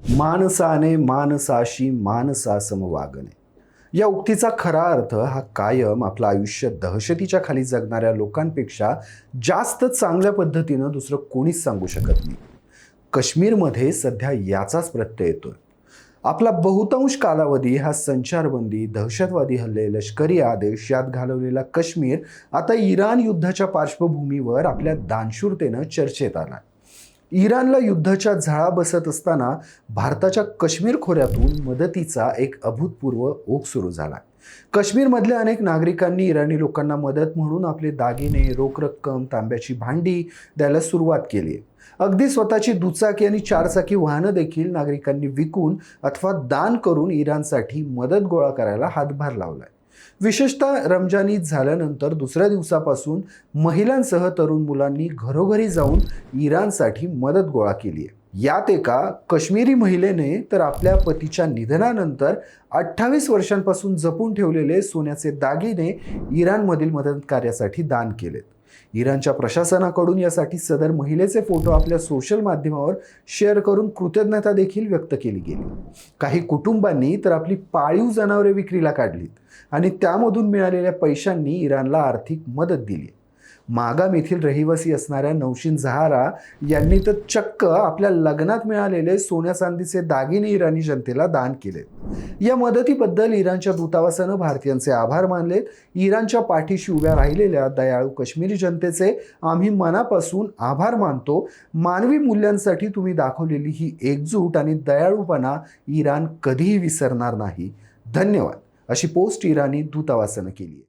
माणसाने माणसाशी माणसासम वागणे या उक्तीचा खरा अर्थ हा कायम आपलं आयुष्य दहशतीच्या खाली जगणाऱ्या लोकांपेक्षा जास्त चांगल्या पद्धतीनं दुसरं कोणीच सांगू शकत नाही. काश्मीरमध्ये सध्या याचाच प्रत्यय येतोय. आपला बहुतांश कालावधी हा संचारबंदी, दहशतवादी हल्ले, लष्करी आदेश यात घालवलेला काश्मीर आता इराण युद्धाच्या पार्श्वभूमीवर आपल्या दानशूरतेनं चर्चेत आला. इराणला युद्धाच्या झळा बसत असताना भारताच्या काश्मीर खोऱ्यातून मदतीचा एक अभूतपूर्व ओघ सुरू झाला. काश्मीरमधल्या अनेक नागरिकांनी इराणी लोकांना मदत म्हणून आपले दागिने, रोख रक्कम, तांब्याची भांडी द्यायला सुरुवात केली. अगदी स्वतःची दुचाकी आणि चारचाकी वाहनं देखील नागरिकांनी विकून अथवा दान करून इराणसाठी मदत गोळा करायला हातभार लावलाय. विशेषतः रमजान ईद झाल्यानंतर दुसऱ्या दिवसापासून महिलांसह तरुण मुलांनी घरोघरी जाऊन इराणसाठी मदत गोळा केली आहे. यात एका काश्मीरी महिलेने तर आपल्या पतीच्या निधनानंतर 28 वर्षांपासून जपून ठेवलेले सोन्याचे दागिने इराणमधील मदत कार्यासाठी दान केलेत. इराणच्या प्रशासनाकडून यासाठी सदर महिलेचे फोटो आपल्या सोशल माध्यमावर शेअर करून कृतज्ञता देखील व्यक्त केली गेली. काही कुटुंबांनी तर आपली पाळीव जनावरे विक्रीला काढलीत आणि त्यामधून मिळालेल्या पैशांनी इराणला आर्थिक मदत दिली. मागाम येथील रहिवासी असणाऱ्या नौशीन झहारा यांनी तर चक्क आपल्या लग्नात मिळालेले सोन्या चांदीचे दागिने इराणी जनतेला दान केले. या मदतीबद्दल इराणच्या दूतावासानं भारतीयांचे आभार मानलेत. इराणच्या पाठीशी उभ्या राहिलेल्या दयाळू काश्मीरी जनतेचे आम्ही मनापासून आभार मानतो. मानवी मूल्यांसाठी तुम्ही दाखवलेली ही एकजूट आणि दयाळूपणा इराण कधीही विसरणार नाही. धन्यवाद, अशी पोस्ट इराणी दूतावासानं केली आहे.